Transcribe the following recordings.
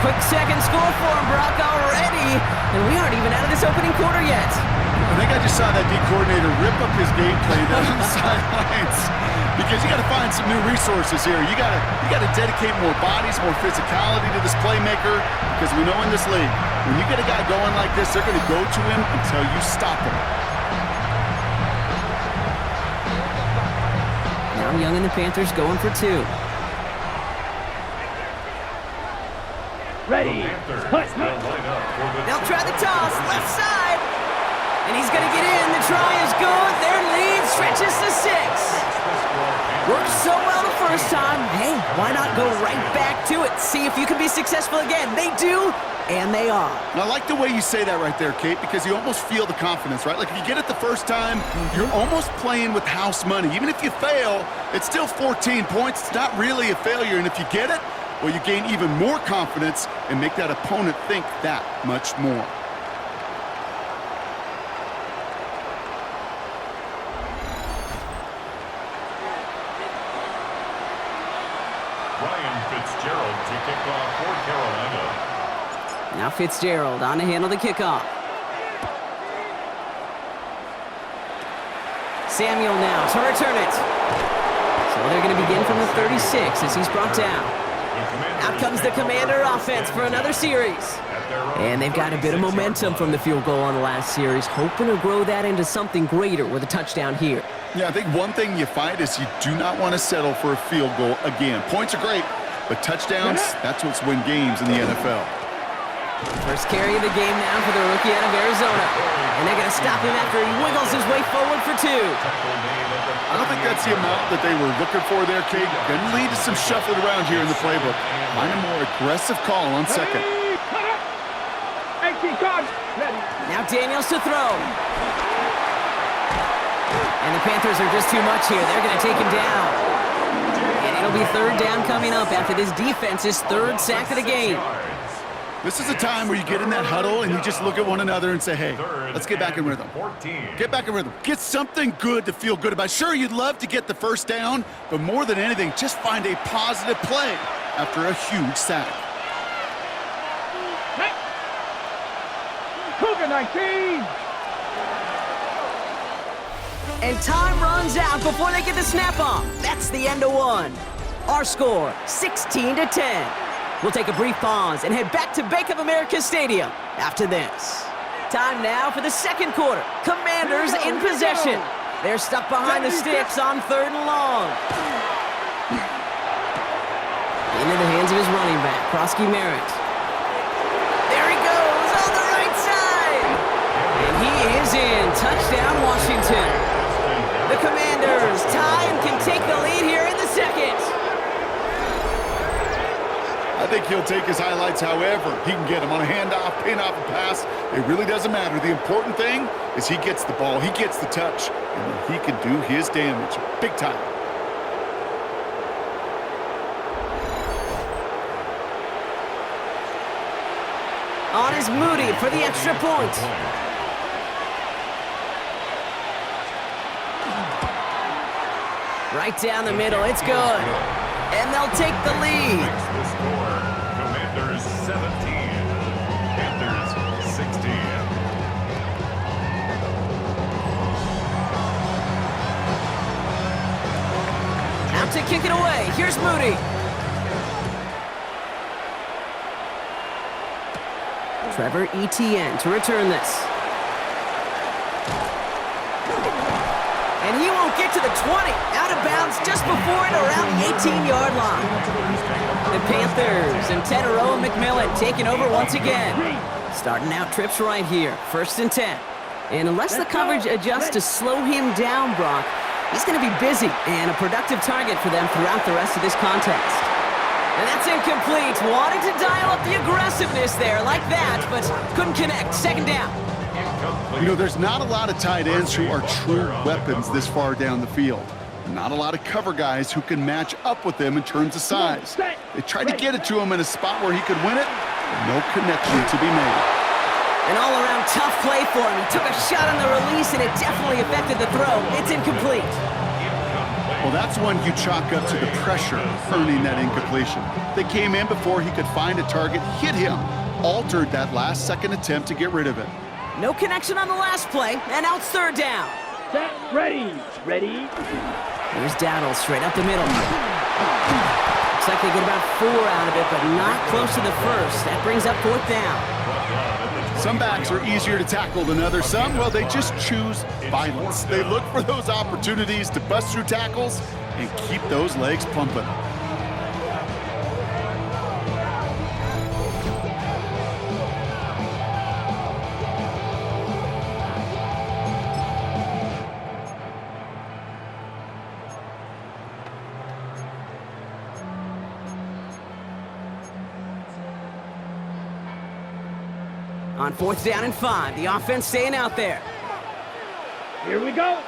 quick second score for him, Brock, already. And we aren't even out of this opening quarter yet. I think I just saw that D coordinator rip up his gameplay down the sidelines because you got to find some new resources here. You got to dedicate more bodies, more physicality to this playmaker because we know in this league, when you get a guy going like this, they're going to go to him until you stop him. Now Young and the Panthers going for two. Ready. They'll try the toss, left side. And he's going to get in. The try is good. Their lead stretches to 6. Worked so well the first time. Hey, why not go right back to it? See if you can be successful again. They do, and they are. And I like the way you say that right there, Kate, because you almost feel the confidence, right? Like if you get it the first time, you're almost playing with house money. Even if you fail, it's still 14 points. It's not really a failure. And if you get it, well, you gain even more confidence and make that opponent think that much more. To kick off for Carolina. Now Fitzgerald on to handle the kickoff. Samuel now to return it. So they're going to begin from the 36 as he's brought down. Out comes the Commander offense for another series. And they've got a bit of momentum from the field goal on the last series, hoping to grow that into something greater with a touchdown here. Yeah, I think one thing you find is you do not want to settle for a field goal again. Points are great, but touchdowns, that's what's win games in the NFL. First carry of the game now for the rookie out of Arizona. And they're going to stop him after he wiggles his way forward for 2. I don't think that's the amount that they were looking for there, Kate. Going to lead to some shuffling around here in the playbook. Find a more aggressive call on second. Now Daniels to throw. And the Panthers are just too much here. They're going to take him down. And it'll be third down coming up after this defense's third sack of the game. This is a time where you get in that huddle and you just look at one another and say, hey, let's get back in rhythm. Get back in rhythm. Get something good to feel good about. Sure, you'd love to get the first down, but more than anything, just find a positive play after a huge sack. Cougar 19. And time runs out before they get the snap off. That's the end of one. Our score, 16-10. We'll take a brief pause and head back to Bank of America Stadium after this. Time now for the second quarter. Commanders in possession. They're stuck behind the sticks on 3rd and long. Into the hands of his running back, Krosky Merritt. There he goes on the right side. And he is in. Touchdown, Washington. The Commanders tie and can take the lead here in the second. I think he'll take his highlights however he can get them on a handoff, pin off a pass. It really doesn't matter. The important thing is he gets the ball, he gets the touch, and he can do his damage big time. On is Moody for the extra point. Right down the middle, it's good. And they'll take the lead. The score, Commanders 17, Panthers 16. Out to kick it away. Here's Moody. Trevor Etienne to return this. And he won't get to the 20. Out of bounds just before it around the 18-yard line. The Panthers and Tedero and McMillan taking over once again. Starting out trips right here. 1st and 10. And unless the coverage adjusts to slow him down, Brock, he's going to be busy and a productive target for them throughout the rest of this contest. And that's incomplete. Wanted to dial up the aggressiveness there like that, but couldn't connect. 2nd down. You know, there's not a lot of tight ends who are true weapons this far down the field. Not a lot of cover guys who can match up with them in terms of size. They tried to get it to him in a spot where he could win it, but no connection to be made. An all-around tough play for him. He took a shot on the release, and it definitely affected the throw. It's incomplete. Well, that's one you chalk up to the pressure earning that incompletion. They came in before he could find a target, hit him, altered that last-second attempt to get rid of it. No connection on the last play, and now it's third down. Set, ready. Here's Dowdle straight up the middle. Looks like they get about 4 out of it, but not close to the first. That brings up fourth down. Some backs are easier to tackle than others. Some, well, they just choose violence. They look for those opportunities to bust through tackles and keep those legs pumping. On fourth down and 5, the offense staying out there. Here we go.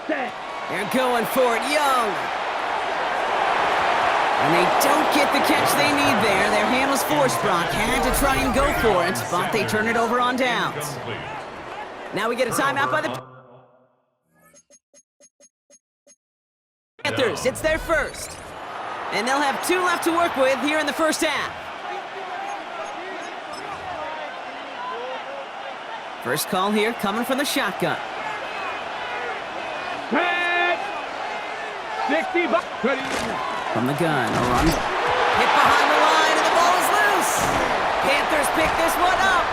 Set. They're going for it, Young. And they don't get the catch they need there. Their hand was forced, Brock. Had to try and go for it, but they turn it over on downs. Now we get a timeout by the Panthers. It's their first. And they'll have 2 left to work with here in the first half. First call here coming from the shotgun. Set. 60 bucks. Ready. From the gun, a run. Hit behind the line, and the ball is loose. Panthers pick this one up.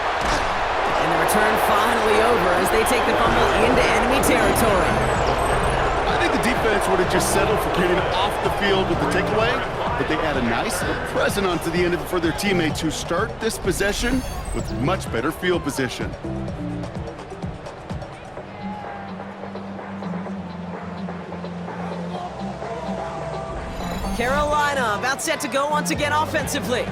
And the return finally over as they take the fumble into enemy territory. I think the defense would have just settled for getting off the field with the takeaway, but they add a nice present onto the end of it for their teammates who start this possession with much better field position. Carolina about set to go once again offensively.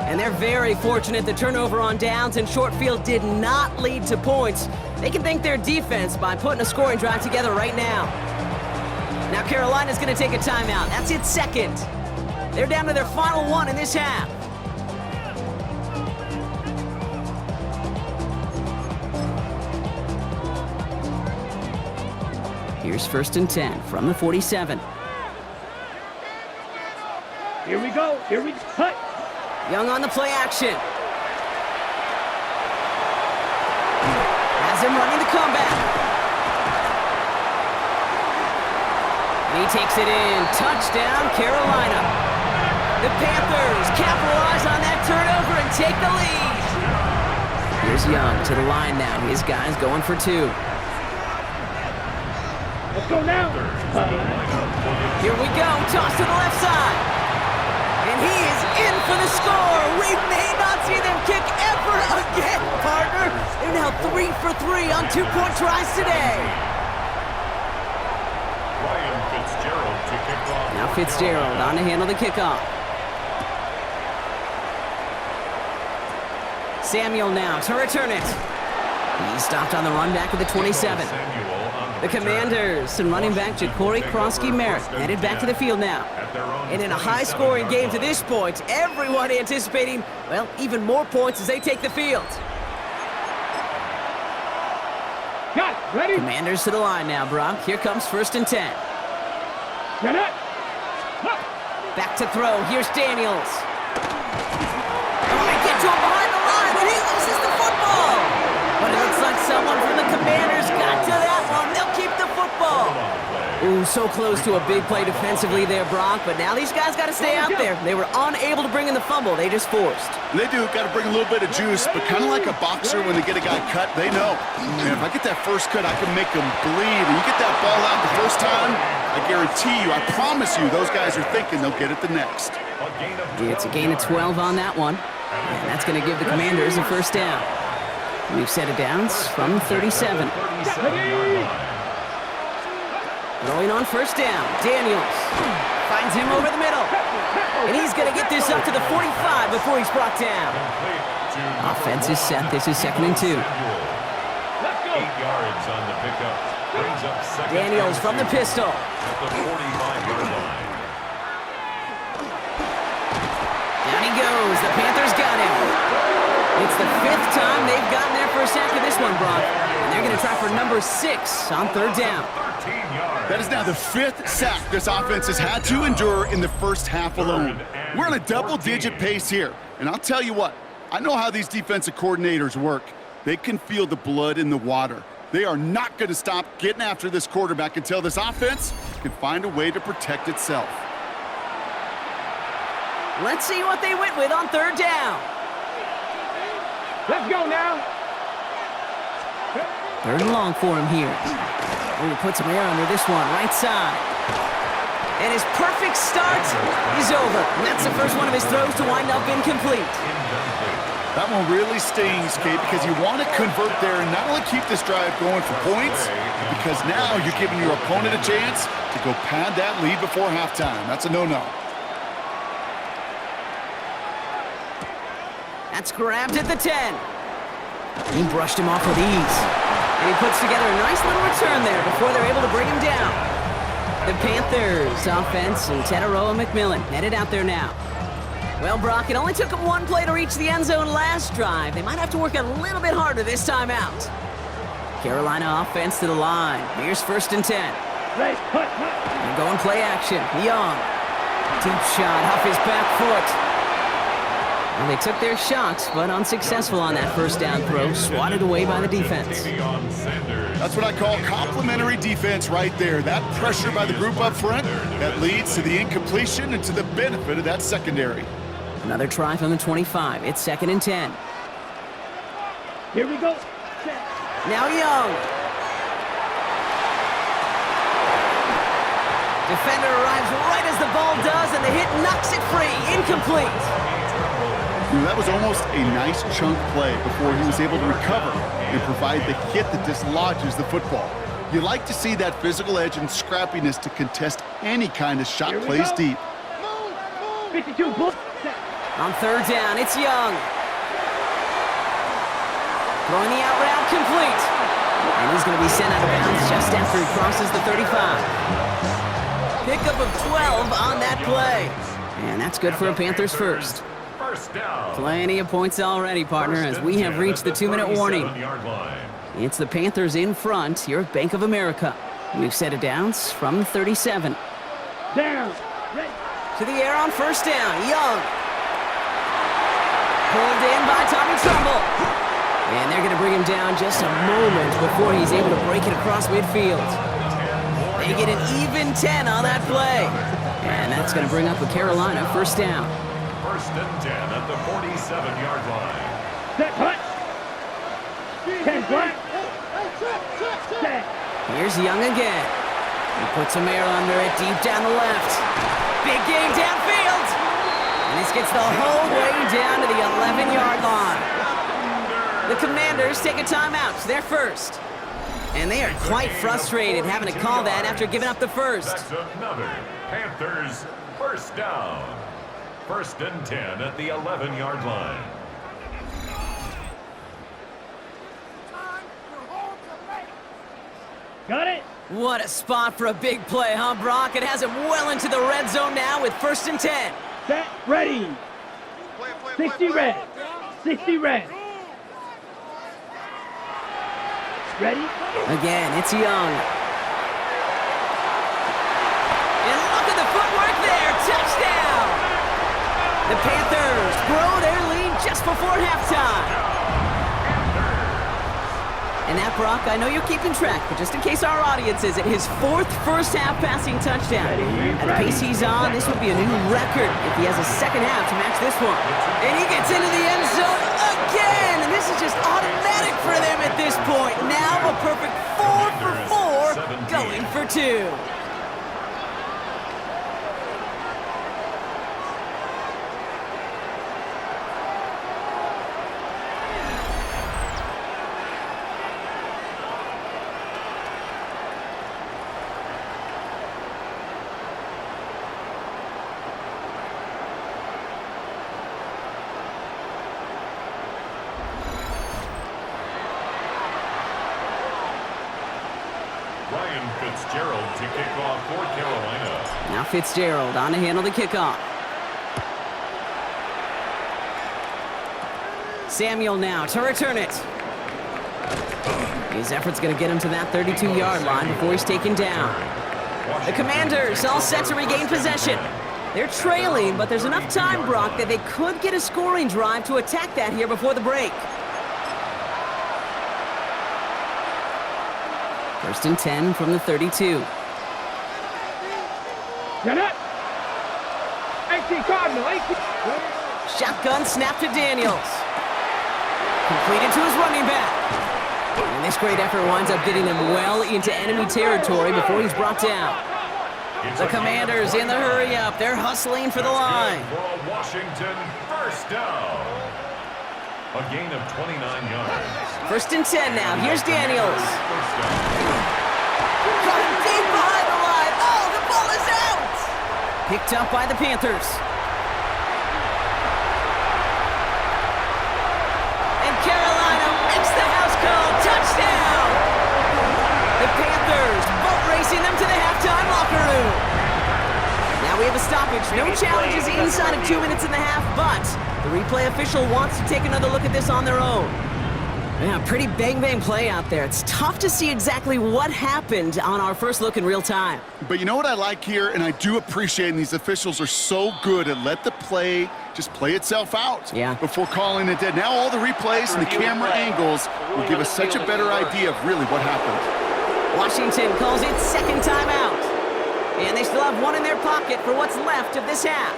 And they're very fortunate the turnover on downs and short field did not lead to points. They can thank their defense by putting a scoring drive together right now. Now Carolina's going to take a timeout. That's its second. They're down to their final one in this half. Here's first and 10 from the 47. Here we go. Cut. Young on the play action. Has him running the comeback. He takes it in. Touchdown, Carolina. The Panthers capitalize on that turnover and take the lead. Here's Young to the line now. His guy's going for 2. Let's go now. Here we go. Toss to the left side. And he is in for the score. We may not see them kick ever again, partner. They're now 3 for 3 on 2-point tries today. Ryan Fitzgerald to kick off. Now Fitzgerald on to handle the kickoff. Samuel now to return it. He stopped on the run back at the 27. The Commanders and running back Ja'Cory Krosky-Merritt headed back to the field now. And in a high-scoring game to this point, everyone anticipating, well, even more points as they take the field. Got it. Ready. Commanders to the line now, Brock. Here comes first and 10. Get it. Back to throw. Here's Daniels. Oh, they get to him behind the line, and he loses the football. But it looks like someone from the Commanders got to that one. They'll keep the football. Ooh, so close to a big play defensively there, Brock. But now these guys got to stay out there. They were unable to bring in the fumble. They just forced. They do, got to bring a little bit of juice, but kind of like a boxer when they get a guy cut, they know, man, if I get that first cut, I can make them bleed. And you get that ball out the first time, I guarantee you, I promise you, those guys are thinking they'll get it the next. It's a gain of 12 on that one. And that's going to give the Commanders a first down. We've set it downs from 37. Throwing on first down, Daniels finds him over the middle. And he's going to get this up to the 45 before he's brought down. Offense is set. This is 2nd and 2. 8 yards on the pickup. Brings up second. Daniels from the pistol. At the 45-yard line. Down he goes. The Panthers got him. It's the 5th time they've gotten their first sack of this one, Brock. And they're going to try for number 6 on third down. 13 yards. That is now the 5th sack this offense has had to endure in the first half alone. We're on a double-digit pace here. And I'll tell you what, I know how these defensive coordinators work. They can feel the blood in the water. They are not going to stop getting after this quarterback until this offense can find a way to protect itself. Let's see what they went with on third down. Let's go now. Third and long for him here. Oh, he puts some air under this one, right side. And his perfect start is over. And that's the first one of his throws to wind up incomplete. That one really stings, Kate, because you want to convert there and not only keep this drive going for points, because now you're giving your opponent a chance to go pad that lead before halftime. That's a no-no. That's grabbed at the 10. He brushed him off with ease. And he puts together a nice little return there before they're able to bring him down. The Panthers offense and Ted and McMillan headed out there now. Well, Brock, it only took them one play to reach the end zone last drive. They might have to work a little bit harder this time out. Carolina offense to the line. Here's first and 10. Right, hut. They're going play action. Young. Deep shot off his back foot. Well, they took their shots, but unsuccessful on that first down throw. Swatted away by the defense. That's what I call complimentary defense right there. That pressure by the group up front that leads to the incompletion and to the benefit of that secondary. Another try from the 25. It's second and 10. Here we go. Now Young. Defender arrives right as the ball does, and the hit knocks it free. Incomplete. That was almost a nice chunk play before he was able to recover and provide the hit that dislodges the football. You like to see that physical edge and scrappiness to contest any kind of shot plays deep. 52 bull. On third down, it's Young. Throwing the out route complete. And he's going to be sent out of bounds just after he crosses the 35. Pickup of 12 on that play. And that's good for a Panthers first. First down. Plenty of points already, partner, as we have reached the 2-minute warning. It's the Panthers in front here at Bank of America. We've set it down from 37. Down. Ready. To the air on first down. Young. Pulled in by Tommy Trumbull. And they're going to bring him down just a moment before he's able to break it across midfield. They get an even 10 on that play. And that's going to bring up a Carolina first down. First and 10 at the 47-yard line. Set, hut. 10 black. Set. Here's Young again. He puts some air under it deep down the left. Big game downfield. And this gets the whole way down to the 11-yard line. The Commanders take a timeout. They're first. And they are quite frustrated having to call that after giving up the first. That's another Panthers first down. First and 10 at the 11-yard line. Got it. What a spot for a big play, huh, Brock? It has him well into the red zone now with first and 10. Set. Ready. 60 red. 60 red. Ready. Again, it's Young. And look at the footwork there. Touchdown! The Panthers grow their lead just before halftime. And that, Brock, I know you're keeping track, but just in case our audience isn't, his 4th first-half passing touchdown. At the pace he's on, this would be a new record if he has a second half to match this one. And he gets into the end zone again, and this is just automatic for them at this point. Now a perfect 4 for 4, going for 2. Fitzgerald to kick off for Carolina. Now Fitzgerald on to handle the kickoff. Samuel now to return it. His effort's going to get him to that 32-yard line before he's taken down. The Commanders all set to regain possession. They're trailing, but there's enough time, Brock, that they could get a scoring drive to attack that here before the break. First and 10 from the 32. Get it. 18 Cardinal, 18. Shotgun snap to Daniels. Completed to his running back. And this great effort winds up getting him well into enemy territory before he's brought down. The Commanders in the hurry-up. They're hustling for the line. For a Washington first down. A gain of 29 yards. First and 10 now. Here's Daniels. First down. Got him deep behind the line. Oh, the ball is out! Picked up by the Panthers. And Carolina makes the house call. Touchdown! The Panthers boat racing them to the halftime locker room. Now we have a stoppage. No challenges inside of 2 minutes and a half, but the replay official wants to take another look at this on their own. Yeah, pretty bang-bang play out there. It's tough to see exactly what happened on our first look in real time. But you know what I like here, and I do appreciate, and these officials are so good at let the play just play itself out before calling it dead. Now all the replays and the camera angles will give us such a better idea of really what happened. Washington calls it second timeout. And they still have one in their pocket for what's left of this half.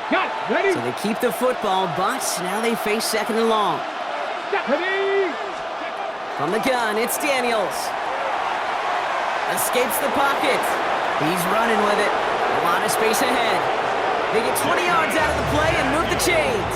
Got it. Ready. So they keep the football, but now they face second and long. Ready. From the gun, it's Daniels. Escapes the pocket. He's running with it. A lot of space ahead. They get 20 yards out of the play and move the chains.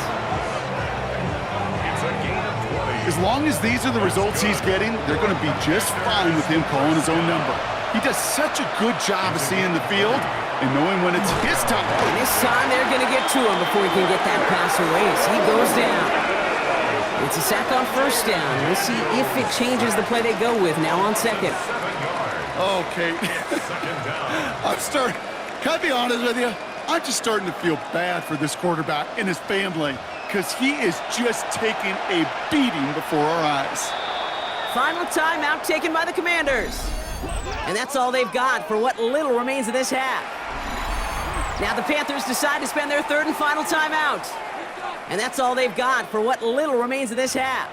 It's a gain of 20. As long as these are the results he's getting, they're going to be just fine with him calling his own number. He does such a good job of seeing the field and knowing when it's his time. And this time they're going to get to him before he can get that pass away as he goes down. It's a sack on first down. We'll see if it changes the play they go with now on second. 7 yards. Okay. Second down. Can I be honest with you? I'm just starting to feel bad for this quarterback and his family because he is just taking a beating before our eyes. Final timeout taken by the Commanders. And that's all they've got for what little remains of this half. Now the Panthers decide to spend their third and final timeout. And that's all they've got for what little remains of this half.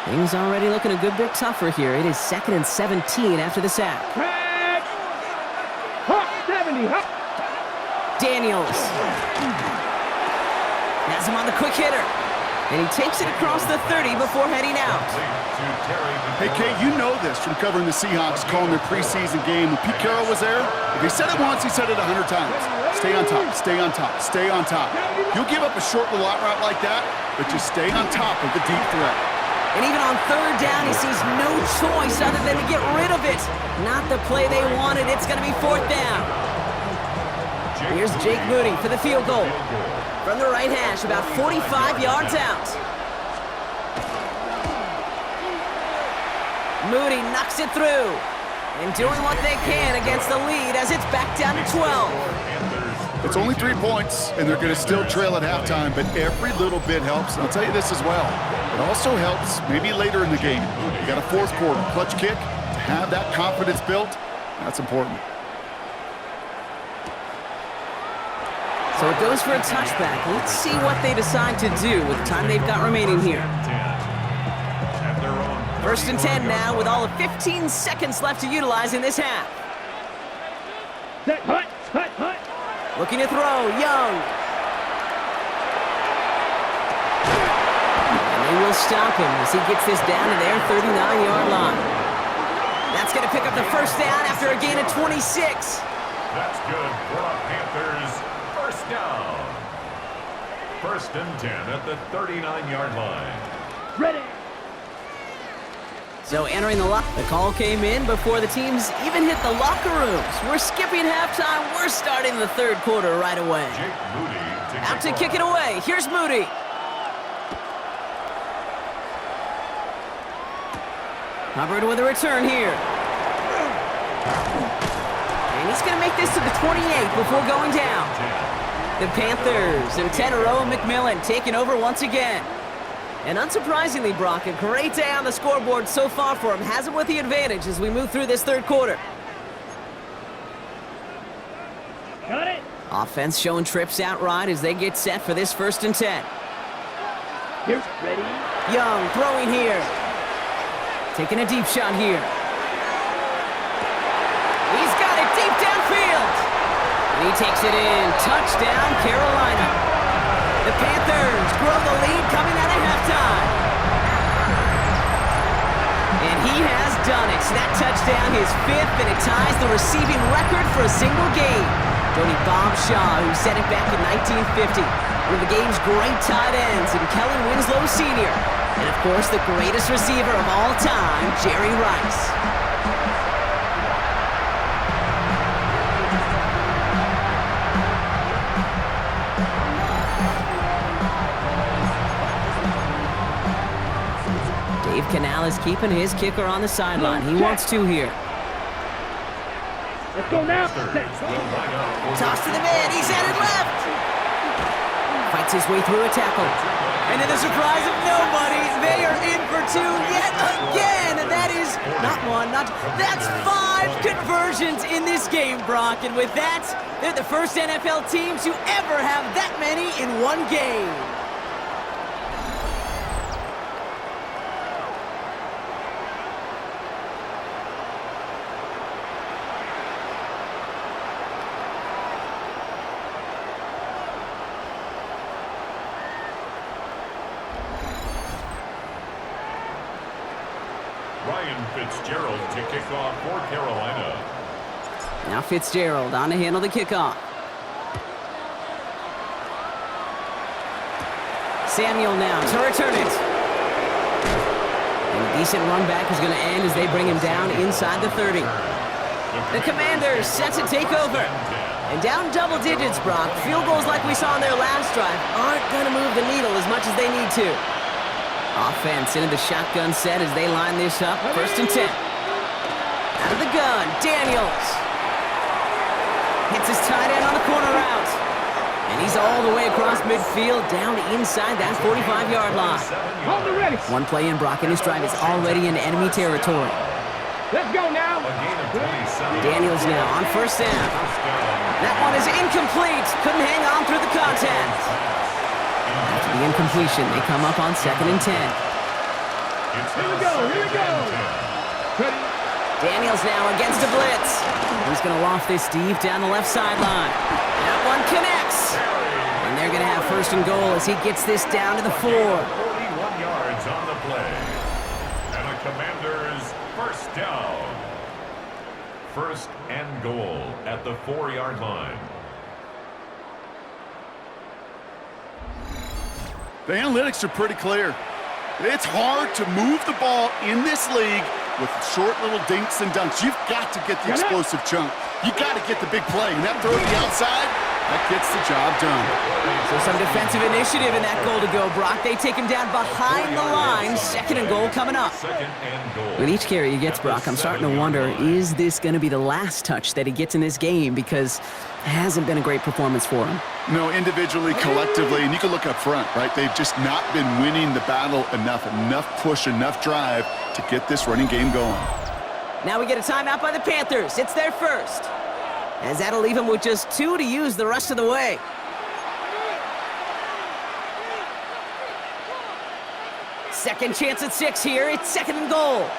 Things already looking a good bit tougher here. It is 2nd and 17 after the sack. Hop 70. Hop. Daniels has him on the quick hitter. And he takes it across the 30 before heading out. Hey, Kate, you know this from covering the Seahawks, calling their preseason game. When Pete Carroll was there, if he said it once, he said it 100 times. Stay on top, stay on top, stay on top. You'll give up a short little out route like that, but just stay on top of the deep threat. And even on third down, he sees no choice other than to get rid of it. Not the play they wanted. It's going to be fourth down. Here's Jake Moody for the field goal. From the right hash, about 45 yards out. Moody knocks it through. And doing what they can against the lead as it's back down to 12. It's only 3 points, and they're going to still trail at halftime, but every little bit helps. And I'll tell you this as well. It also helps maybe later in the game. You got a fourth quarter clutch kick. To have that confidence built, that's important. So it goes for a touchback. Let's see what they decide to do with the time they've got remaining here. First and 10 now with all of 15 seconds left to utilize in this half. Set. Hut. Hut. Hut. Looking to throw. Young. And they will stop him as he gets this down to their 39-yard line. That's going to pick up the first down after a gain of 26. That's good for the Panthers. First down. First and 10 at the 39-yard line. Ready. So entering the lock, the call came in before the teams even hit the locker rooms. We're skipping halftime. We're starting the third quarter right away. Jake Moody Out to kick it away. Here's Moody. Hubbard with a return here. And he's going to make this to the 28 before going down. The Panthers and Tenero and McMillan taking over once again. And unsurprisingly, Brock, a great day on the scoreboard so far for him. Has him with the advantage as we move through this third quarter. Got it. Offense showing trips out right as they get set for this 1st and 10. Here's ready. Young throwing here. Taking a deep shot here. He's got it deep downfield. And he takes it in. Touchdown, Carolina. The Panthers grow the lead coming out of halftime. And he has done it. So that touchdown, his 5th, and it ties the receiving record for a single game. Tony Bob Shaw, who set it back in 1950. One of the game's great tight ends, and Kellen Winslow Sr. And, of course, the greatest receiver of all time, Jerry Rice. Dave Canal is keeping his kicker on the sideline. He wants 2 here. Let's go now. Toss to the man. He's headed left. Fights his way through a tackle. And to the surprise of nobody, they are in for 2 yet again. And that is not 1, that's 5 conversions in this game, Brock. And with that, they're the first NFL team to ever have that many in one game. Ryan Fitzgerald to kick off for Carolina. Now Fitzgerald on to handle the kickoff. Samuel now to return it. And a decent run back is going to end as they bring him down inside the 30. The Commanders set to take over. And down double digits, Brock. Field goals like we saw on their last drive aren't going to move the needle as much as they need to. Offense into the shotgun set as they line this up. 1st and 10. Out of the gun, Daniels. Hits his tight end on the corner route. And he's all the way across midfield, down inside that 45-yard line. Hold it ready. One play in, Brock, and his drive is already in enemy territory. Let's go now. Daniels now on 1st down. That one is incomplete. Couldn't hang on through the contact. After the incompletion, they come up on 2nd and 10. Here we go. Ready. Daniels now against a blitz. He's going to loft this deep down the left sideline. That one connects. And they're going to have 1st and goal as he gets this down to the 4. 41 yards on the play. And the Commanders 1st down. 1st and goal at the 4-yard line. The analytics are pretty clear. It's hard to move the ball in this league with short little dinks and dunks. You've got to get the explosive chunk. You got to get the big play. And that throw to the outside, that gets the job done. So some defensive initiative in that goal to go, Brock. They take him down behind the line. 2nd and goal coming up. 2nd and goal. With each carry he gets, Brock, I'm starting to wonder, is this going to be the last touch that he gets in this game? Because it hasn't been a great performance for him. No, individually, collectively, and you can look up front, right? They've just not been winning the battle enough push, enough drive to get this running game going. Now we get a timeout by the Panthers. It's their 1st. As that'll leave him with just 2 to use the rest of the way. Second chance at 6 here. It's 2nd and goal.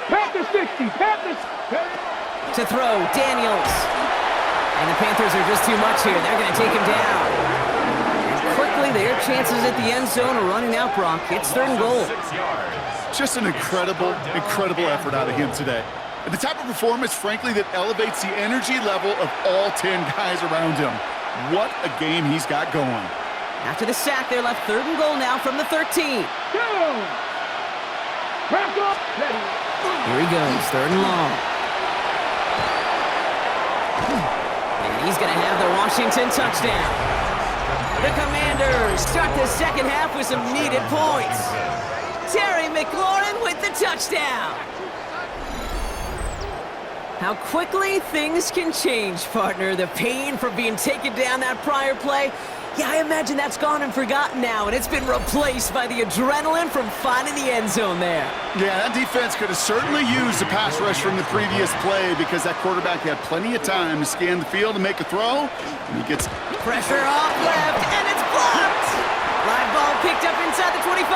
Panthers 60. Panthers. To throw, Daniels. And the Panthers are just too much here. They're going to take him down. And quickly, their chances at the end zone are running out, Brock. It's 3rd and goal. 6 yards. Just an incredible effort out of him today. And the type of performance, frankly, that elevates the energy level of all 10 guys around him. What a game he's got going. After the sack, they're left 3rd and goal now from the 13. Here he goes, 3rd and long. And he's going to have the Washington touchdown. The Commanders start the 2nd half with some needed points. Terry McLaurin with the touchdown. How quickly things can change, partner. The pain from being taken down that prior play, yeah, I imagine that's gone and forgotten now, and it's been replaced by the adrenaline from finding the end zone there. Yeah, that defense could have certainly used a pass rush from the previous play because that quarterback had plenty of time to scan the field and make a throw. And he gets pressure off left, and it's blocked! Live ball picked up inside the 25.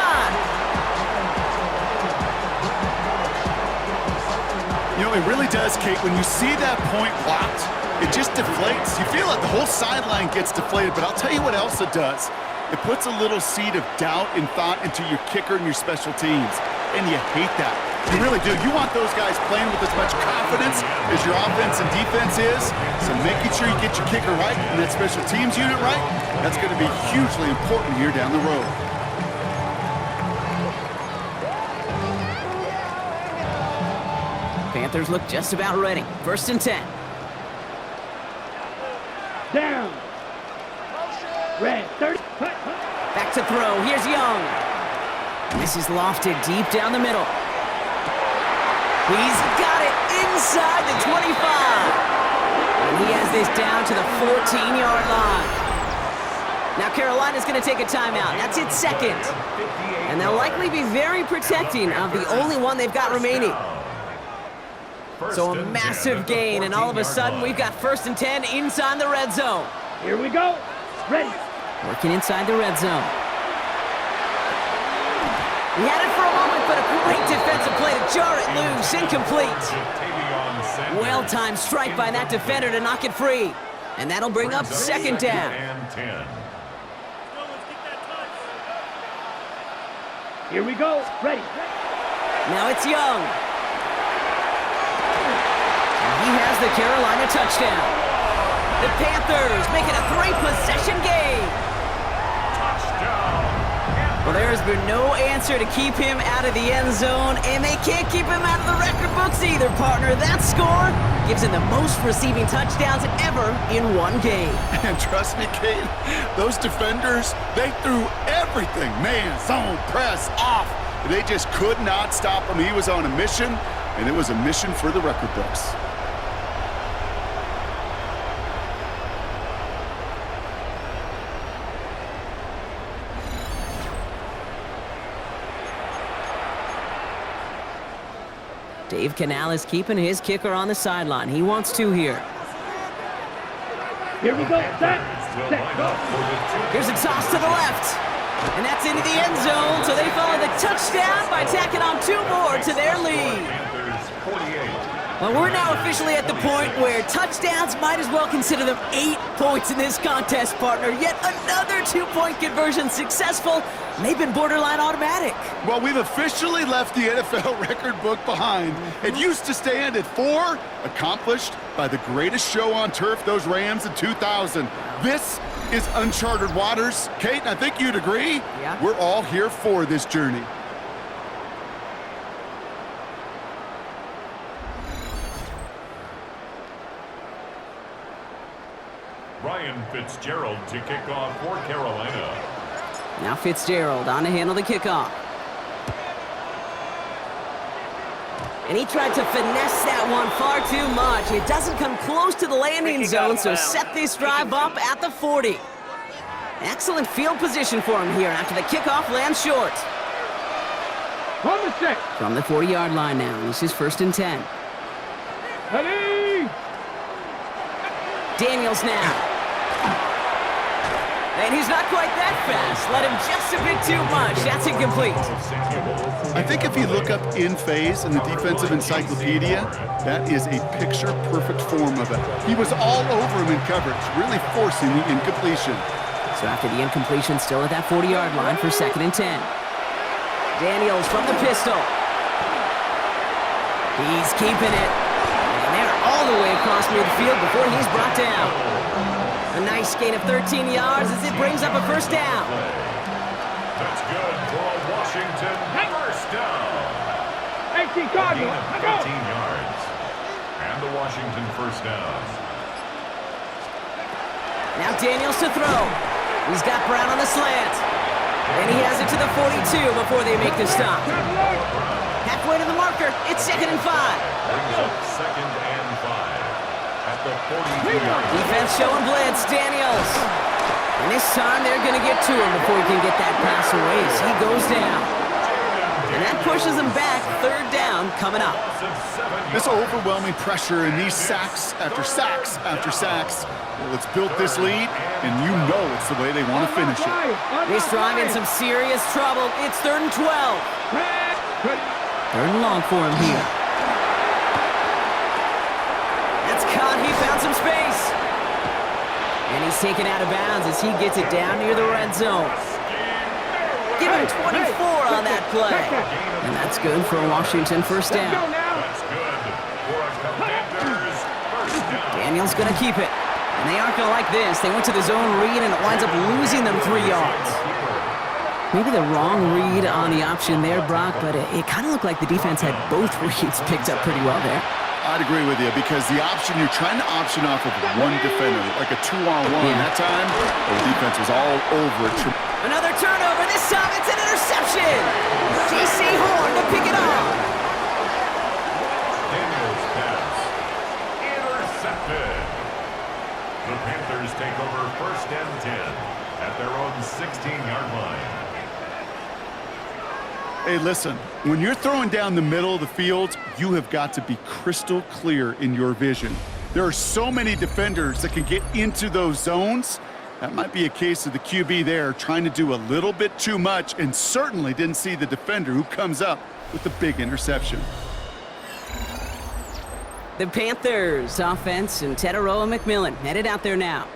You know, it really does, Kate. When you see that point blocked, it just deflates. You feel like the whole sideline gets deflated, but I'll tell you what else it does. It puts a little seed of doubt and thought into your kicker and your special teams, and you hate that. You really do. You want those guys playing with as much confidence as your offense and defense is, so making sure you get your kicker right and that special teams unit right, that's going to be hugely important here down the road. Panthers look just about ready. 1st and 10. Down. Red, 30. Back to throw. Here's Young. This is lofted deep down the middle. He's got it inside the 25. And he has this down to the 14-yard line. Now Carolina's going to take a timeout. That's its second. And they'll likely be very protecting of the only one they've got remaining. So a massive gain, and all of a sudden we've got 1st and 10 inside the red zone. Here we go. Ready. Working inside the red zone. He had it for a moment, but a great defensive play to jar it loose. Incomplete. Well-timed strike by that defender to knock it free. And that'll bring up 2nd down. Here we go. Ready. Now it's Young. He has the Carolina touchdown. The Panthers make it a 3-possession game. Well, there has been no answer to keep him out of the end zone, and they can't keep him out of the record books either, partner. That score gives him the most receiving touchdowns ever in one game. And trust me, Kate, those defenders, they threw everything. Man, zone, press, off. They just could not stop him. He was on a mission, and it was a mission for the record books. Dave Canales keeping his kicker on the sideline. He wants 2 here. Here we go. Set. Here's a toss to the left. And that's into the end zone, so they follow the touchdown by tacking on 2 more to their lead. Well, we're now officially at the point where touchdowns might as well consider them 8 points in this contest, partner. Yet another 2-point conversion successful, and they've been borderline automatic. Well, we've officially left the NFL record book behind. It used to stand at 4, accomplished by the greatest show on turf, those Rams in 2000. This is uncharted waters. Kate, I think you'd agree. Yeah. We're all here for this journey. Ryan Fitzgerald to kick off for Carolina. Now Fitzgerald on to handle the kickoff. And he tried to finesse that one far too much. It doesn't come close to the landing zone, so set this drive up at the 40. Excellent field position for him here after the kickoff lands short. On the set. From the 40-yard line now, this is 1st and 10. Ready. Daniels now. And he's not quite that fast. Let him just a bit too much. That's incomplete. I think if you look up in phase in the defensive encyclopedia, that is a picture-perfect form of it. He was all over him in coverage, really forcing the incompletion. So after the incompletion, still at that 40-yard line for 2nd and 10. Daniels from the pistol. He's keeping it. And they're all the way across midfield before he's brought down. A nice gain of 13 yards as it brings up a 1st down. That's good for a Washington 1st down. 18 Cardinals. Gain of 15 yards. And the Washington 1st down. Now Daniels to throw. He's got Brown on the slant. And he has it to the 42 before they make the stop. Halfway to the marker, it's 2nd and 5. Brings up 2nd and Defense showing blitz, Daniels. And this time they're going to get to him before he can get that pass away as he goes down. And that pushes him back, third down coming up. This overwhelming pressure and these sacks after sacks after sacks. Well, it's built this lead, and you know it's the way they want to finish it. This drive in some serious trouble. It's 3rd and 12. 3rd and long for him here. That's caught. He found some space. And he's taken out of bounds as he gets it down near the red zone. Give him 24 on that play. And that's good for a Washington first down. That's good for a Commanders first down. Daniels going to keep it. And they aren't going to like this. They went to the zone read, and it winds up losing them 3 yards. Maybe the wrong read on the option there, Brock, but it kind of looked like the defense had both reads picked up pretty well there. I'd agree with you because the option, you're trying to option off of one defender, like a 2-on-1. That time, the defense was all over it. Another turnover. This time it's an interception. J.C. Horn to pick it off. Daniels pass. Intercepted. The Panthers take over 1st and 10 at their own 16-yard line. Hey, listen, when you're throwing down the middle of the field, you have got to be crystal clear in your vision. There are so many defenders that can get into those zones. That might be a case of the QB there trying to do a little bit too much and certainly didn't see the defender who comes up with the big interception. The Panthers offense and Tedero and McMillan headed out there now.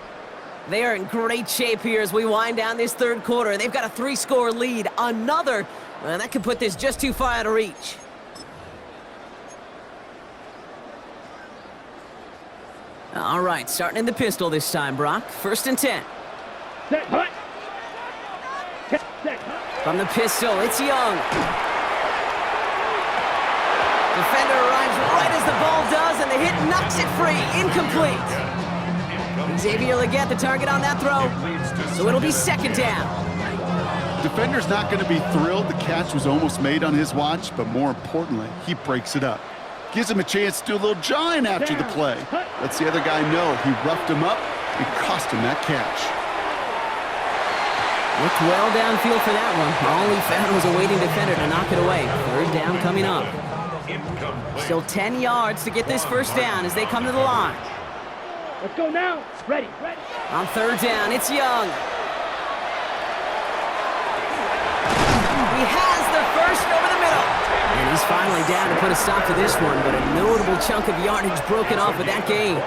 They are in great shape here as we wind down this 3rd quarter. They've got a 3-score lead. Another, well, that could put this just too far out of reach. All right, starting in the pistol this time, Brock. 1st and 10. Set, hut. Set, From the pistol, it's Young. Defender arrives right as the ball does, and the hit knocks it free. Incomplete. Xavier Legette, the target on that throw. So it'll be 2nd down. Defender's not going to be thrilled the catch was almost made on his watch, but more importantly, he breaks it up. Gives him a chance to do a little jawing after the play. Lets the other guy know he roughed him up and cost him that catch. Looked well downfield for that one. All he found was a waiting defender to knock it away. 3rd down coming up. Still 10 yards to get this 1st down as they come to the line. Let's go now. Ready. On 3rd down, it's Young. He has the first over the middle. And he's finally down to put a stop to this one, but a notable chunk of yardage broken off with that gain.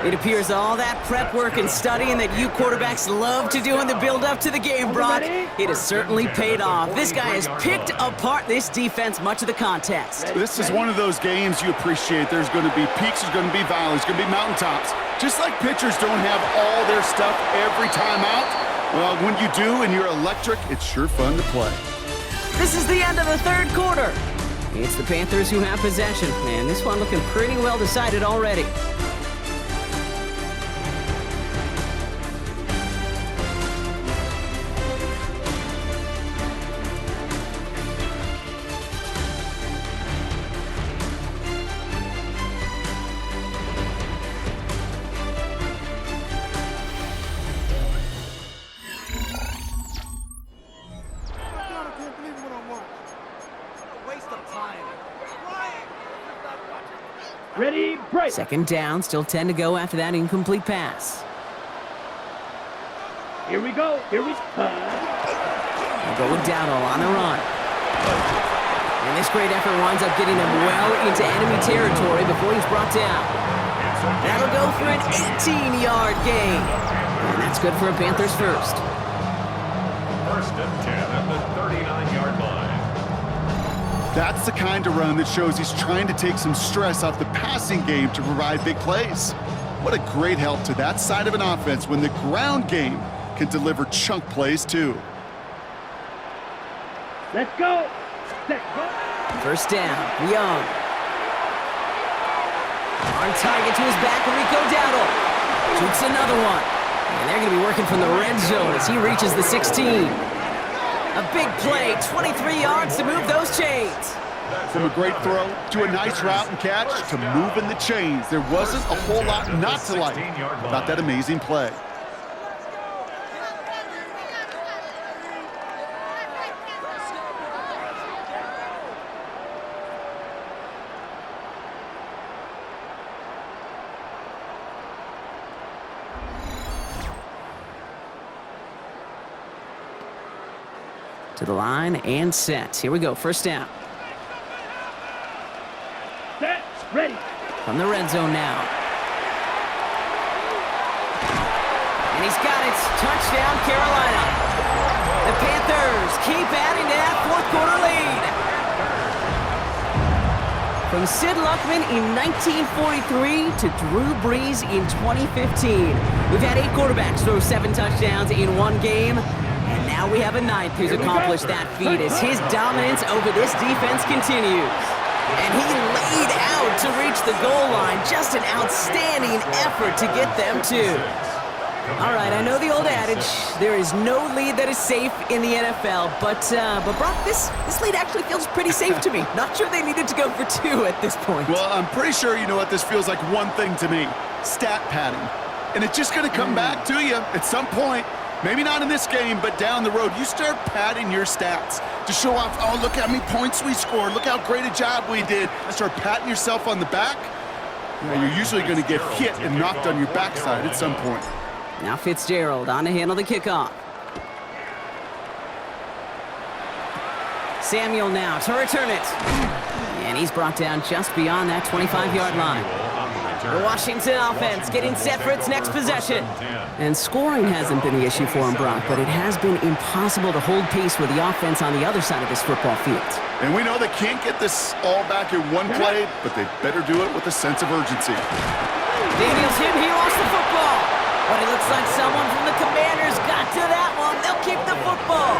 It appears all that prep work and studying that you quarterbacks love to do in the build-up to the game, Brock, it has certainly paid off. This guy has picked apart this defense much of the contest. This is one of those games you appreciate. There's going to be peaks, there's going to be valleys, there's going to be mountaintops. Just like pitchers don't have all their stuff every time out, well, when you do and you're electric, it's sure fun to play. This is the end of the 3rd quarter. It's the Panthers who have possession, and this one looking pretty well decided already. Ready, break. 2nd down, still 10 to go after that incomplete pass. Here we go. They'll go with Dowdle on the run. And this great effort winds up getting him well into enemy territory before he's brought down. That'll go for an 18-yard gain. And that's good for a Panthers first. 1st and 10 at the 39-yard line. That's the kind of run that shows he's trying to take some stress off the passing game to provide big plays. What a great help to that side of an offense when the ground game can deliver chunk plays too. Let's go. Set, go. 1st down, Young. On target to his back, Rico Dowdle. Shoots another one. And they're going to be working from the red zone as he reaches the 16. A big play, 23 yards to move those chains. From a great throw to a nice route and catch to moving the chains, there wasn't a whole lot not to like about that amazing play. To the line and set. Here we go, first down. Set. Ready. From the red zone now. And he's got it. Touchdown, Carolina. The Panthers keep adding to that fourth quarter lead. From Sid Luckman in 1943 to Drew Brees in 2015. We've had 8 quarterbacks throw 7 touchdowns in one game. And now we have a 9th who's accomplished that feat as his dominance over this defense continues. And he laid out to reach the goal line. Just an outstanding effort to get them to. All right, I know the old adage, there is no lead that is safe in the NFL, but Brock, this lead actually feels pretty safe to me. Not sure they needed to go for 2 at this point. Well, I'm pretty sure you know what this feels like one thing to me, stat padding. And it's just going to come back to you at some point. Maybe not in this game, but down the road, you start padding your stats to show off, oh, look how many points we scored, look how great a job we did. Start patting yourself on the back, you're usually going to get hit and knocked on your backside at some point. Now Fitzgerald on to handle the kickoff. Samuel now to return it. And he's brought down just beyond that 25-yard line. The Washington offense getting set for its next possession. And scoring hasn't been the issue for him, Brock, but it has been impossible to hold pace with the offense on the other side of this football field. And we know they can't get this all back in one play, but they better do it with a sense of urgency. Daniels hit, he lost the football. But it looks like someone from the Commanders got to that one. They'll keep the football.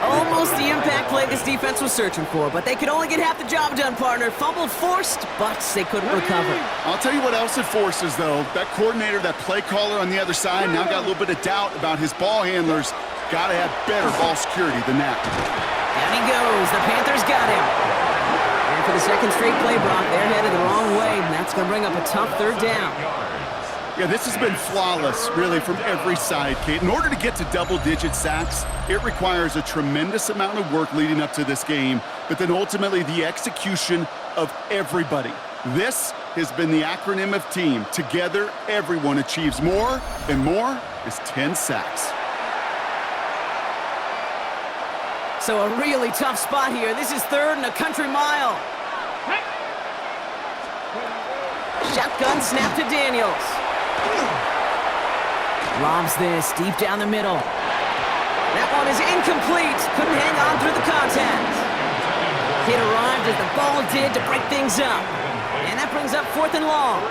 Almost the impact play this defense was searching for, but they could only get half the job done, partner. Fumble forced, but they couldn't recover. I'll tell you what else it forces, though. That coordinator, that play caller on the other side, now got a little bit of doubt about his ball handlers. Got to have better ball security than that. Down he goes. The Panthers got him. And for the second straight play, Brock, they're headed the wrong way, and that's going to bring up a tough third down. Yeah, this has been flawless, really, from every side, Kate. In order to get to double-digit sacks, it requires a tremendous amount of work leading up to this game, but then ultimately the execution of everybody. This has been the acronym of team. Together, everyone achieves more, and more is 10 sacks. So a really tough spot here. This is 3rd and a country mile. Shotgun snap to Daniels. Lobs this deep down the middle. That one is incomplete. Couldn't hang on through the contact. Hit arrived as the ball did to break things up. And that brings up 4th and long.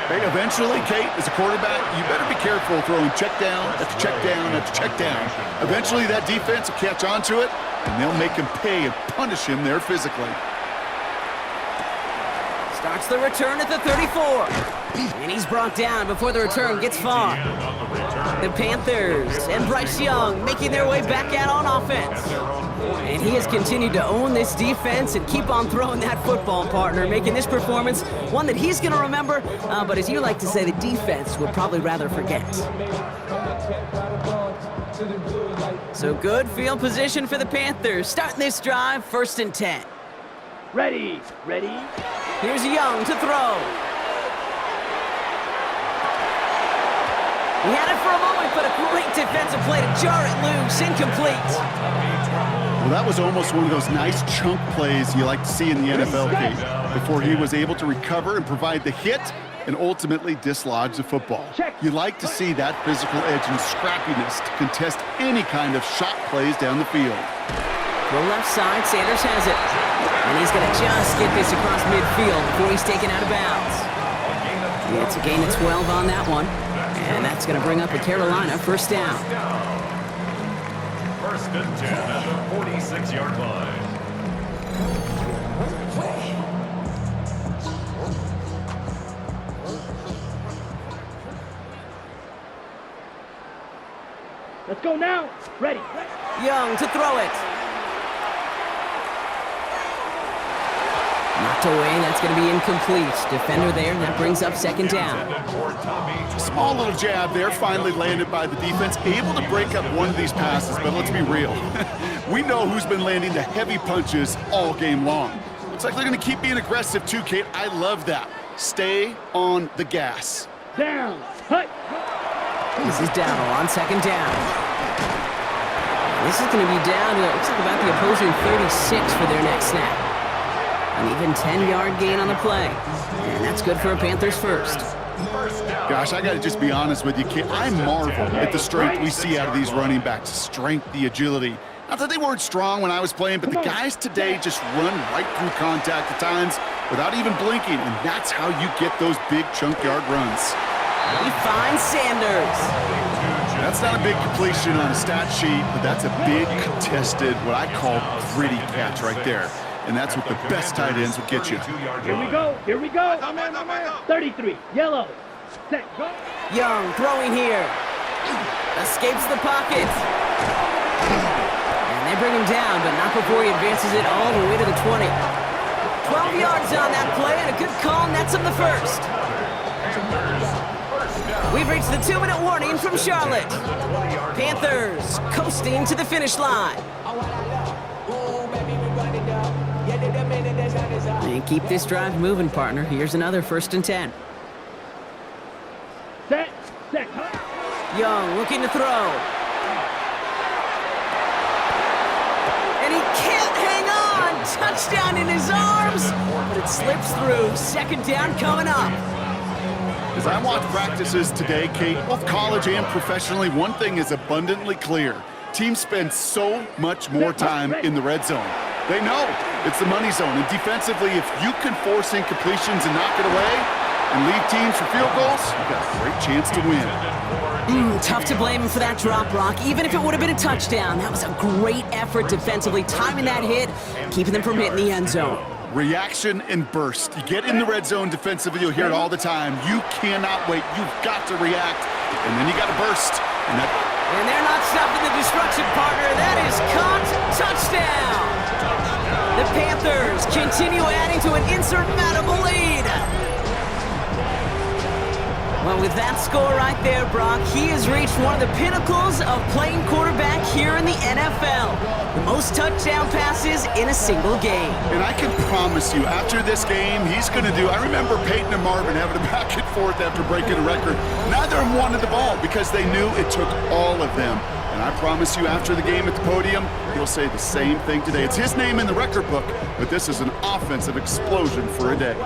Hey, eventually, Kate, as a quarterback, you better be careful throwing check down after check down after check down. Eventually, that defense will catch on to it, and they'll make him pay and punish him there physically. Starts the return at the 34. And he's brought down before the return gets far. The Panthers and Bryce Young making their way back out on offense. And he has continued to own this defense and keep on throwing that football, partner, making this performance one that he's going to remember, but as you like to say, the defense would probably rather forget. So good field position for the Panthers. Starting this drive, 1st and 10. Ready. Here's Young to throw. He had it for a moment, but a great defensive play to jar it loose, incomplete. Well, that was almost one of those nice chunk plays you like to see in the NFL, Kate, before he was able to recover and provide the hit and ultimately dislodge the football. You like to see that physical edge and scrappiness to contest any kind of shot plays down the field. To the left side, Sanders has it. And he's going to just get this across midfield before he's taken out of bounds. Yeah, it's a gain of 12 on that one. And that's going to bring up a Carolina 1st down. 1st and 10 at the 46-yard line. Let's go now. Ready. Young to throw it. Knocked away. That's going to be incomplete. Defender there. That brings up second down. Small little jab there, finally landed by the defense. Able to break up one of these passes, but let's be real. We know who's been landing the heavy punches all game long. Looks like they're going to keep being aggressive too, Kate. I love that. Stay on the gas. Down. Hut. This is Dowdle on second down. This is going to be down to, it looks like about the opposing 36 for their next snap. An even 10-yard gain on the play. And that's good for a Panthers first. Gosh, I got to just be honest with you, kid. I marvel at the strength we see out of these running backs. Strength, the agility. Not that they weren't strong when I was playing, but the guys today just run right through contact at times without even blinking, and that's how you get those big chunk yard runs. He finds Sanders. That's not a big completion on a stat sheet, but that's a big contested, what I call gritty catch right there. And that's what the best tight ends will get you. Here we go. Here we go. 33. Yellow. Set. Go. Young throwing here. Escapes the pocket. And they bring him down, but not before he advances it all the way to the 20. 12 yards on that play, and a good call nets him the first. We've reached the 2-minute warning from Charlotte. Panthers coasting to the finish line. And keep this drive moving, partner. Here's another 1st and 10. Set. Set. Young looking to throw. And he can't hang on. Touchdown in his arms, but it slips through. Second down coming up. As I watch practices today, Kate, both college and professionally, one thing is abundantly clear. Teams spend so much more time in the red zone. They know it's the money zone. And defensively, if you can force incompletions and knock it away and leave teams for field goals, you've got a great chance to win. Tough to blame him for that drop, Brock. Even if it would have been a touchdown, that was a great effort defensively, timing that hit, keeping them from hitting the end zone. Reaction and burst. You get in the red zone defensively, you'll hear it all the time. You cannot wait. You've got to react, and then you got to burst. And they're not stopping the destruction, partner. That is caught. Touchdown. The Panthers continue adding to an insurmountable lead. Well, with that score right there, Brock, he has reached one of the pinnacles of playing quarterback here in the NFL. The most touchdown passes in a single game. And I can promise you, after this game, he's going to do, I remember Peyton and Marvin having a back and forth after breaking a record. Neither of them wanted the ball because they knew it took all of them. And I promise you, after the game at the podium, he'll say the same thing today. It's his name in the record book, but this is an offensive explosion for a day.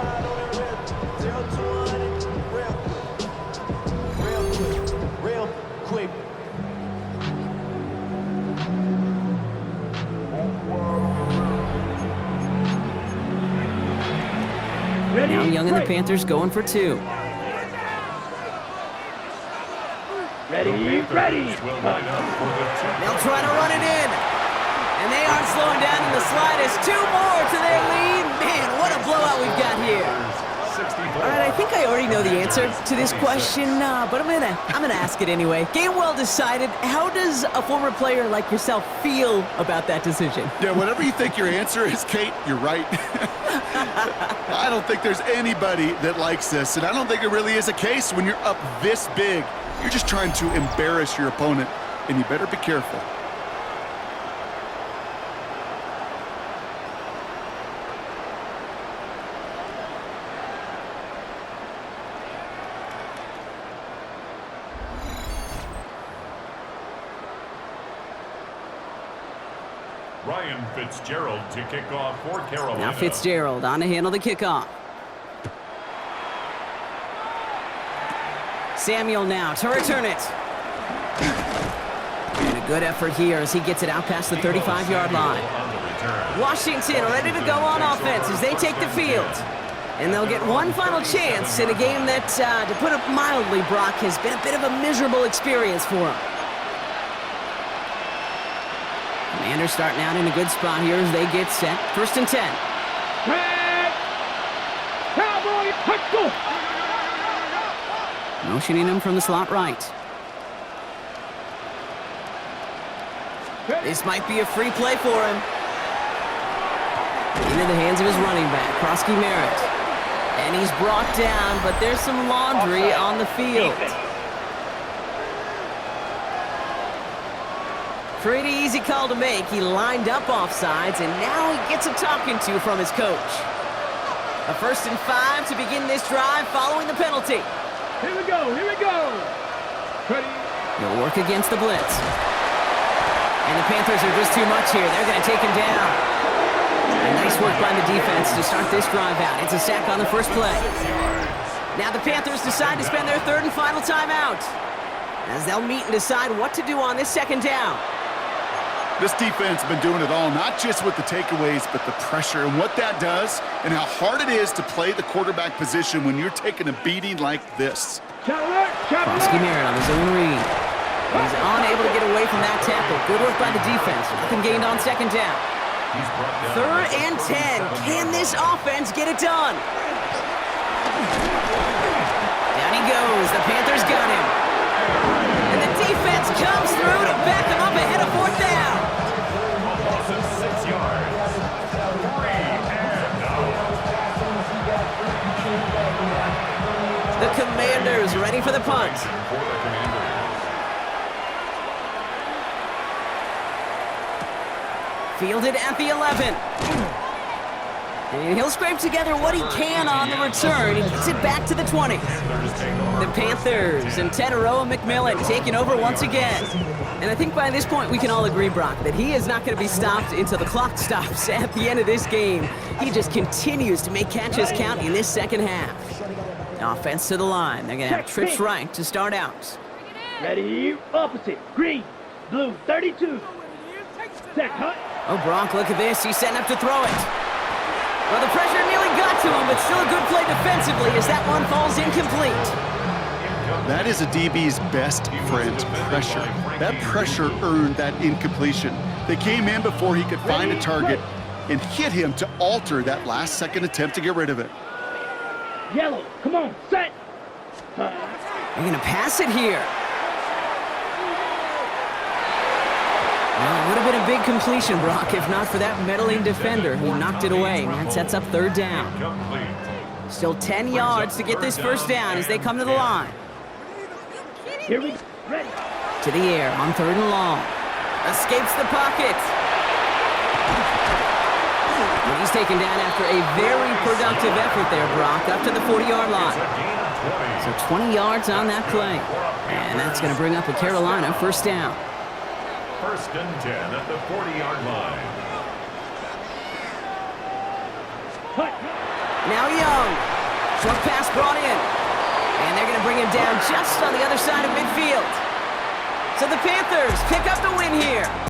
Real quick. Now Young and the Panthers going for 2. Ready. They'll try to run it in. And they aren't slowing down in the slightest. 2 more to their lead. Man, what a blowout we've got here. All right, I think I already know the answer to this question, but I'm gonna ask it anyway. Game well decided. How does a former player like yourself feel about that decision? Yeah, whatever you think your answer is, Kate, you're right. I don't think there's anybody that likes this, and I don't think it really is a case when you're up this big. You're just trying to embarrass your opponent, and you better be careful. Ryan Fitzgerald to kick off for Carolina. Now Fitzgerald on to handle the kickoff. Samuel now to return it. And a good effort here as he gets it out past the 35-yard line. Washington ready to go on offense as they take the field. And they'll get one final chance in a game that, to put it mildly, Brock, has been a bit of a miserable experience for them. Commanders starting out in a good spot here as they get set. 1st and 10. Cowboy, let's go. Motioning him from the slot right. This might be a free play for him. Into the hands of his running back, Krosky Merritt. And he's brought down, but there's some laundry on the field. Pretty easy call to make. He lined up offsides, and now he gets a talking to from his coach. A 1st and 5 to begin this drive following the penalty. Here we go, here we go. Ready? He'll work against the blitz. And the Panthers are just too much here. They're going to take him down. And nice work by the defense to start this drive out. It's a sack on the first play. Now the Panthers decide to spend their 3rd and final timeout, as they'll meet and decide what to do on this 2nd down. This defense has been doing it all, not just with the takeaways, but the pressure and what that does and how hard it is to play the quarterback position when you're taking a beating like this. Krosky Merritt on his own read. He's unable to get away from that tackle. Good work by the defense. Nothing gained on 2nd down. 3rd and 10. Can this offense get it done? Down he goes. The Panthers got him. And the defense comes through to back him up ahead of 4th down. Loss of 6 yards. 3 and out. The Commanders ready for the punt. For the Commanders. Fielded at the 11. And he'll scrape together what he can on the return. He gets it back to the 20. The Panthers and Teteroa McMillan taking over once again. And I think by this point we can all agree, Brock, that he is not going to be stopped until the clock stops at the end of this game. He just continues to make catches count in this 2nd half. Offense to the line. They're going to have trips right to start out. Ready, opposite, green, blue, 32. Set, hut. Oh, Brock, look at this. He's setting up to throw it. Well, the pressure nearly got to him, but still a good play defensively as that one falls incomplete. That is a DB's best friend, pressure. That pressure earned that incompletion. They came in before he could find a target and hit him to alter that last-second attempt to get rid of it. Yellow, come on, set. They're going to pass it here. Well, it would have been a big completion, Brock, if not for that meddling defender who knocked it away. And that sets up 3rd down. Still 10 yards to get this 1st down as they come to the line. Here we go, ready. To the air on 3rd and long. Escapes the pocket. And he's taken down after a very productive effort there, Brock, up to the 40-yard line. So 20 yards on that play. And that's going to bring up a Carolina 1st down. 1st and 10 at the 40-yard line. Now Young. Short pass brought in. And they're going to bring him down just on the other side of midfield. So the Panthers pick up the win here.